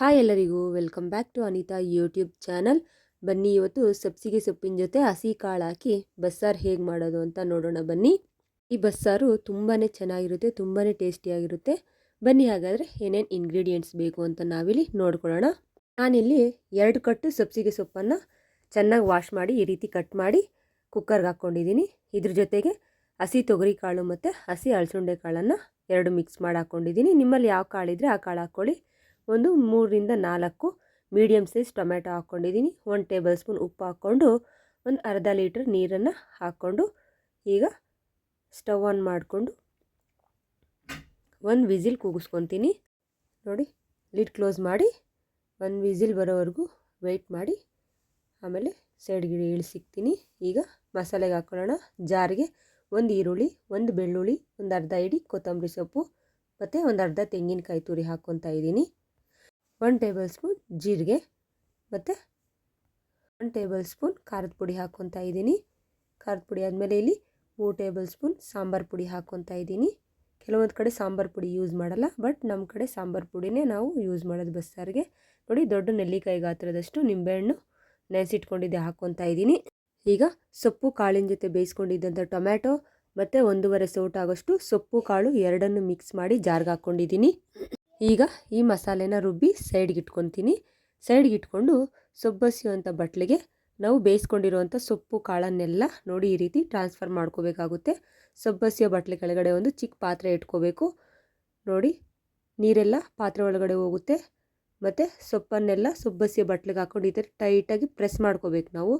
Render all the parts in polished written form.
Hi ಎಲ್ಲರಿಗೂ welcome back to Anita YouTube channel. ಬನ್ನಿ ಇವತ್ತು ಸಬ್ಸಿಗೆ ಸೊಪ್ಪಿನ ಜೊತೆ ಹಸಿ ಕಾಳು ಹಾಕಿ ಬಸ್ಸಾರು ಹೇಗೆ ಮಾಡೋದು ಅಂತ ನೋಡೋಣ ಬನ್ನಿ. ಈ ಬಸ್ಸಾರು ತುಂಬಾ ಚೆನ್ನಾಗಿರುತ್ತೆ, ತುಂಬಾ ಟೇಸ್ಟಿಯಾಗಿರುತ್ತೆ. ಬನ್ನಿ ಹಾಗಾದರೆ ಏನೇನು ಇಂಗ್ರೀಡಿಯೆಂಟ್ಸ್ ಬೇಕು ಅಂತ ನಾವಿಲ್ಲಿ ನೋಡ್ಕೊಳ್ಳೋಣ. ನಾನಿಲ್ಲಿ 2 ಕಟ್ಟು ಸಬ್ಸಿಗೆ ಸೊಪ್ಪನ್ನು ಚೆನ್ನಾಗಿ ವಾಶ್ ಮಾಡಿ ಈ ರೀತಿ ಕಟ್ ಮಾಡಿ ಕುಕ್ಕರ್ಗೆ ಹಾಕ್ಕೊಂಡಿದ್ದೀನಿ. ಇದ್ರ ಜೊತೆಗೆ ಹಸಿ ತೊಗರಿ ಕಾಳು ಮತ್ತು ಹಸಿ ಅಳಸಂಡೆ ಕಾಳನ್ನು 2 ಮಿಕ್ಸ್ ಮಾಡಿ ಹಾಕ್ಕೊಂಡಿದ್ದೀನಿ. ನಿಮ್ಮಲ್ಲಿ ಯಾವ ಕಾಳಿದ್ರೆ ಆ ಕಾಳು ಹಾಕ್ಕೊಳ್ಳಿ. ಒಂದು 3 ರಿಂದ 4 ಮೀಡಿಯಮ್ ಸೈಜ್ ಟೊಮೆಟೊ ಹಾಕ್ಕೊಂಡಿದ್ದೀನಿ. 1 ಟೇಬಲ್ ಸ್ಪೂನ್ ಉಪ್ಪು ಹಾಕ್ಕೊಂಡು ಒಂದು ಅರ್ಧ ಲೀಟ್ರ್ ನೀರನ್ನು ಹಾಕ್ಕೊಂಡು ಈಗ ಸ್ಟವ್ ಆನ್ ಮಾಡಿಕೊಂಡು 1 ವಿಸಿಲ್ ಕೂಗಿಸ್ಕೊತೀನಿ. ನೋಡಿ, ಲಿಡ್ ಕ್ಲೋಸ್ ಮಾಡಿ 1 ವಿಸಿಲ್ ಬರೋವರೆಗೂ ವೆಯ್ಟ್ ಮಾಡಿ ಆಮೇಲೆ ಸೈಡ್ಗೆ ಇಳಿಸಿಕ್ತೀನಿ. ಈಗ ಮಸಾಲೆಗೆ ಹಾಕ್ಕೊಳ್ಳೋಣ. ಜಾರಿಗೆ 1 ಈರುಳ್ಳಿ, 1 ಬೆಳ್ಳುಳ್ಳಿ, ಒಂದು ಅರ್ಧ ಇಡಿ ಕೊತ್ತಂಬರಿ ಸೊಪ್ಪು ಮತ್ತು ಒಂದು ಅರ್ಧ ತೆಂಗಿನಕಾಯಿ ತುರಿ ಹಾಕ್ಕೊತಾ ಇದ್ದೀನಿ. 1 ಟೇಬಲ್ ಸ್ಪೂನ್ ಜೀರಿಗೆ ಮತ್ತು 1 ಟೇಬಲ್ ಸ್ಪೂನ್ ಖಾರದ ಪುಡಿ ಹಾಕ್ಕೊತಾ ಇದ್ದೀನಿ. ಖಾರದ ಪುಡಿ ಆದಮೇಲೆ ಇಲ್ಲಿ 3 ಟೇಬಲ್ ಸ್ಪೂನ್ ಸಾಂಬಾರು ಪುಡಿ ಹಾಕ್ಕೊತಾ ಇದ್ದೀನಿ. ಕೆಲವೊಂದು ಕಡೆ ಸಾಂಬಾರು ಪುಡಿ ಯೂಸ್ ಮಾಡಲ್ಲ, ಬಟ್ ನಮ್ಮ ಕಡೆ ಸಾಂಬಾರು ಪುಡಿನೇ ನಾವು ಯೂಸ್ ಮಾಡೋದು ಬಸ್ಸಾರಿಗೆ. ನೋಡಿ, ದೊಡ್ಡ ನೆಲ್ಲಿಕಾಯಿ ಗಾತ್ರದಷ್ಟು ನಿಂಬೆಹಣ್ಣು ನೆನೆಸಿಟ್ಕೊಂಡಿದ್ದೆ ಹಾಕ್ಕೊತಾ ಇದ್ದೀನಿ. ಈಗ ಸೊಪ್ಪು ಕಾಳಿನ ಜೊತೆ ಬೇಯಿಸ್ಕೊಂಡಿದ್ದಂಥ ಟೊಮ್ಯಾಟೊ ಮತ್ತು 1.5 ಸೌಟ್ ಆಗೋಷ್ಟು ಸೊಪ್ಪು ಕಾಳು ಎರಡನ್ನು ಮಿಕ್ಸ್ ಮಾಡಿ ಜಾರ್ಗೆ ಹಾಕ್ಕೊಂಡಿದ್ದೀನಿ. ಈಗ ಈ ಮಸಾಲೆನ ರುಬ್ಬಿ ಸೈಡ್ಗೆ ಇಟ್ಕೊತೀನಿ. ಸೈಡ್ಗೆ ಇಟ್ಕೊಂಡು ಸೊಪ್ಪಸಿಯುವಂಥ ಬಟ್ಲಿಗೆ ನಾವು ಬೇಯಿಸ್ಕೊಂಡಿರುವಂಥ ಸೊಪ್ಪು ಕಾಳನ್ನೆಲ್ಲ ನೋಡಿ ಈ ರೀತಿ ಟ್ರಾನ್ಸ್ಫರ್ ಮಾಡ್ಕೋಬೇಕಾಗುತ್ತೆ. ಸೊಪ್ಪಸಿಯೋ ಬಟ್ಲೆ ಕೆಳಗಡೆ ಒಂದು ಚಿಕ್ಕ ಪಾತ್ರೆ ಇಟ್ಕೋಬೇಕು. ನೋಡಿ, ನೀರೆಲ್ಲ ಪಾತ್ರೆ ಒಳಗಡೆ ಹೋಗುತ್ತೆ ಮತ್ತು ಸೊಪ್ಪನ್ನೆಲ್ಲ ಸೊಪ್ಪಸಿಯೋ ಬಟ್ಲಿಗೆ ಹಾಕ್ಕೊಂಡು ಈ ಥರ ಟೈಟಾಗಿ ಪ್ರೆಸ್ ಮಾಡ್ಕೋಬೇಕು. ನಾವು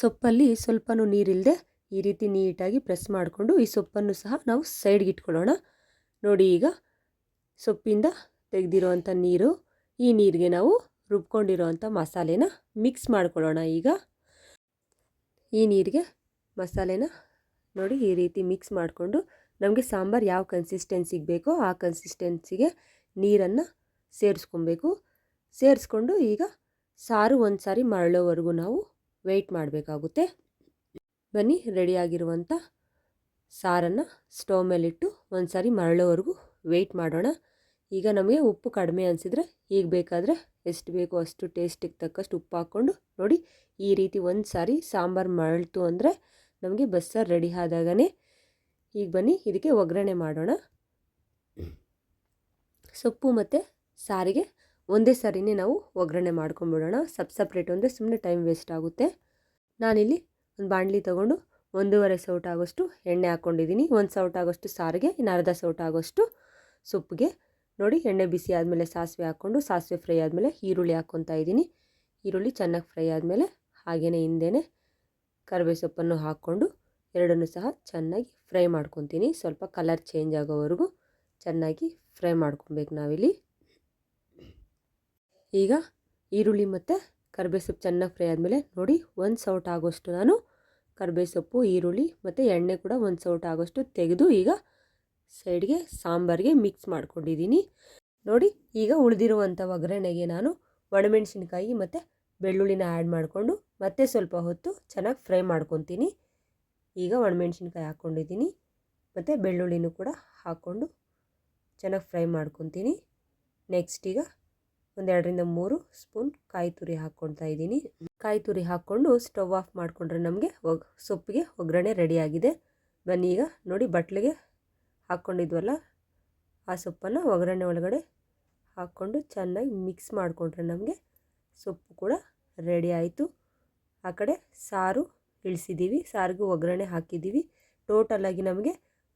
ಸೊಪ್ಪಲ್ಲಿ ಸ್ವಲ್ಪನೂ ನೀರಿಲ್ಲದೆ ಈ ರೀತಿ ನೀಟಾಗಿ ಪ್ರೆಸ್ ಮಾಡಿಕೊಂಡು ಈ ಸೊಪ್ಪನ್ನು ಸಹ ನಾವು ಸೈಡ್ಗೆ ಇಟ್ಕೊಳ್ಳೋಣ. ನೋಡಿ, ಈಗ ಸೊಪ್ಪಿಂದ ತೆಗೆದಿರೋವಂಥ ನೀರು, ಈ ನೀರಿಗೆ ನಾವು ರುಬ್ಕೊಂಡಿರೋವಂಥ ಮಸಾಲೆನ ಮಿಕ್ಸ್ ಮಾಡ್ಕೊಳ್ಳೋಣ. ಈಗ ಈ ನೀರಿಗೆ ಮಸಾಲೆನ ನೋಡಿ ಈ ರೀತಿ ಮಿಕ್ಸ್ ಮಾಡಿಕೊಂಡು ನಮಗೆ ಸಾಂಬಾರು ಯಾವ ಕನ್ಸಿಸ್ಟೆನ್ಸಿಗೆ ಬೇಕೋ ಆ ಕನ್ಸಿಸ್ಟೆನ್ಸಿಗೆ ನೀರನ್ನು ಸೇರಿಸ್ಕೊಬೇಕು. ಸೇರಿಸ್ಕೊಂಡು ಈಗ ಸಾರು ಒಂದು ಸಾರಿ ಮರಳೋವರೆಗೂ ನಾವು ವೆಯ್ಟ್ ಮಾಡಬೇಕಾಗುತ್ತೆ. ಬನ್ನಿ, ರೆಡಿಯಾಗಿರುವಂಥ ಸಾರನ್ನು ಸ್ಟವ್ ಮೇಲಿಟ್ಟು ಒಂದು ಸಾರಿ ಮರಳೋವರೆಗೂ ವೆಯ್ಟ್ ಮಾಡೋಣ. ಈಗ ನಮಗೆ ಉಪ್ಪು ಕಡಿಮೆ ಅನಿಸಿದರೆ ಈಗ ಬೇಕಾದರೆ ಎಷ್ಟು ಬೇಕೋ ಅಷ್ಟು ಟೇಸ್ಟಿಗೆ ತಕ್ಕಷ್ಟು ಉಪ್ಪು ಹಾಕ್ಕೊಂಡು ನೋಡಿ ಈ ರೀತಿ ಒಂದು ಸಾರಿ ಸಾಂಬಾರು ಮರಳ್ತು ಅಂದರೆ ನಮಗೆ ಬಸ್ಸಾರು ರೆಡಿ ಆದಾಗನೇ. ಈಗ ಬನ್ನಿ ಇದಕ್ಕೆ ಒಗ್ಗರಣೆ ಮಾಡೋಣ. ಸೊಪ್ಪು ಮತ್ತು ಸಾರಿಗೆ ಒಂದೇ ಸಾರಿನೇ ನಾವು ಒಗ್ಗರಣೆ ಮಾಡ್ಕೊಂಬಿಡೋಣ. ಸಪ್ರೇಟ್ ಅಂದರೆ ಸುಮ್ಮನೆ ಟೈಮ್ ವೇಸ್ಟ್ ಆಗುತ್ತೆ. ನಾನಿಲ್ಲಿ ಒಂದು ಬಾಣಲಿ ತೊಗೊಂಡು 1.5 ಸೌಟ್ ಆಗೋಷ್ಟು ಎಣ್ಣೆ ಹಾಕ್ಕೊಂಡಿದ್ದೀನಿ. 1 ಸೌಟ್ ಆಗೋಷ್ಟು ಸಾರಿಗೆ, ಇನ್ನು ಅರ್ಧ ಸೌಟ್ ಆಗೋಷ್ಟು ಸೊಪ್ಪಿಗೆ. ನೋಡಿ, ಎಣ್ಣೆ ಬಿಸಿ ಆದಮೇಲೆ ಸಾಸಿವೆ ಹಾಕ್ಕೊಂಡು ಸಾಸಿವೆ ಫ್ರೈ ಆದಮೇಲೆ ಈರುಳ್ಳಿ ಹಾಕ್ಕೊತಾ ಇದ್ದೀನಿ. ಈರುಳ್ಳಿ ಚೆನ್ನಾಗಿ ಫ್ರೈ ಆದಮೇಲೆ ಹಾಗೆಯೇ ಹಿಂದೆಯೇ ಕರಿಬೇವು ಸೊಪ್ಪನ್ನು ಹಾಕ್ಕೊಂಡು ಎರಡನ್ನೂ ಸಹ ಚೆನ್ನಾಗಿ ಫ್ರೈ ಮಾಡ್ಕೊತೀನಿ. ಸ್ವಲ್ಪ ಕಲರ್ ಚೇಂಜ್ ಆಗೋವರೆಗೂ ಚೆನ್ನಾಗಿ ಫ್ರೈ ಮಾಡ್ಕೊಬೇಕು ನಾವಿಲ್ಲಿ. ಈಗ ಈರುಳ್ಳಿ ಮತ್ತು ಕರಿಬೇವು ಸೊಪ್ಪು ಚೆನ್ನಾಗಿ ಫ್ರೈ ಆದಮೇಲೆ ನೋಡಿ 1 ಸೌಟ್ ಆಗೋಷ್ಟು ನಾನು ಕರಿಬೇವು ಸೊಪ್ಪು, ಈರುಳ್ಳಿ ಮತ್ತು ಎಣ್ಣೆ ಕೂಡ 1 ಸೌಟ್ ಆಗೋಷ್ಟು ತೆಗೆದು ಈಗ ಸೈಡ್ಗೆ ಸಾಂಬಾರಿಗೆ ಮಿಕ್ಸ್ ಮಾಡ್ಕೊಂಡಿದ್ದೀನಿ. ನೋಡಿ, ಈಗ ಉಳಿದಿರುವಂಥ ಒಗ್ಗರಣೆಗೆ ನಾನು ಒಣಮೆಣಸಿನ್ಕಾಯಿ ಮತ್ತು ಬೆಳ್ಳುಳ್ಳಿನ ಆ್ಯಡ್ ಮಾಡಿಕೊಂಡು ಮತ್ತೆ ಸ್ವಲ್ಪ ಹೊತ್ತು ಚೆನ್ನಾಗಿ ಫ್ರೈ ಮಾಡ್ಕೊತೀನಿ. ಈಗ ಒಣಮೆಣಸಿನ್ಕಾಯಿ ಹಾಕ್ಕೊಂಡಿದ್ದೀನಿ ಮತ್ತು ಬೆಳ್ಳುಳ್ಳಿನೂ ಕೂಡ ಹಾಕ್ಕೊಂಡು ಚೆನ್ನಾಗಿ ಫ್ರೈ ಮಾಡ್ಕೊತೀನಿ. ನೆಕ್ಸ್ಟ್ ಈಗ 1 ರಿಂದ 3 ಸ್ಪೂನ್ ಕಾಯಿ ತುರಿ ಹಾಕ್ಕೊಳ್ತಾ ಇದ್ದೀನಿ. ಕಾಯಿ ತುರಿ ಹಾಕ್ಕೊಂಡು ಸ್ಟವ್ ಆಫ್ ಮಾಡಿಕೊಂಡ್ರೆ ನಮಗೆ ಸೊಪ್ಪಿಗೆ ಒಗ್ಗರಣೆ ರೆಡಿಯಾಗಿದೆ. ಬನ್ನಿ, ಈಗ ನೋಡಿ ಬಟ್ಲಿಗೆ ಹಾಕ್ಕೊಂಡಿದ್ವಲ್ಲ ಆ ಸೊಪ್ಪನ್ನು ಒಗ್ಗರಣೆ ಒಳಗಡೆ ಹಾಕ್ಕೊಂಡು ಚೆನ್ನಾಗಿ ಮಿಕ್ಸ್ ಮಾಡಿಕೊಂಡ್ರೆ ನಮಗೆ ಸೊಪ್ಪು ಕೂಡ ರೆಡಿ ಆಯಿತು. ಆ ಕಡೆ ಸಾರು ಇಳಿಸಿದ್ದೀವಿ, ಸಾರಿಗೂ ಒಗ್ಗರಣೆ ಹಾಕಿದ್ದೀವಿ. ಟೋಟಲಾಗಿ ನಮಗೆ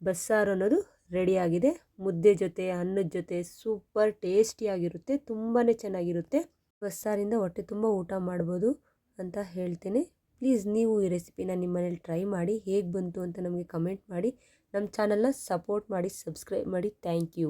ಬಸ್ಸಾರು ಅನ್ನೋದು ರೆಡಿಯಾಗಿದೆ. ಮುದ್ದೆ ಜೊತೆ, ಅನ್ನದ ಜೊತೆ ಸೂಪರ್ ಟೇಸ್ಟಿಯಾಗಿರುತ್ತೆ, ತುಂಬಾ ಚೆನ್ನಾಗಿರುತ್ತೆ. ಬಸ್ಸಾರಿಂದ ಹೊಟ್ಟೆ ತುಂಬ ಊಟ ಮಾಡ್ಬೋದು ಅಂತ ಹೇಳ್ತೇನೆ. ಪ್ಲೀಸ್ ನೀವು ಈ ರೆಸಿಪಿನ ನಿಮ್ಮ ಮನೇಲಿ ಟ್ರೈ ಮಾಡಿ, ಹೇಗೆ ಬಂತು ಅಂತ ನಮಗೆ ಕಮೆಂಟ್ ಮಾಡಿ. ನಮ್ಮ ಚಾನಲ್ನ ಸಪೋರ್ಟ್ ಮಾಡಿ, ಸಬ್ಸ್ಕ್ರೈಬ್ ಮಾಡಿ. Thank you.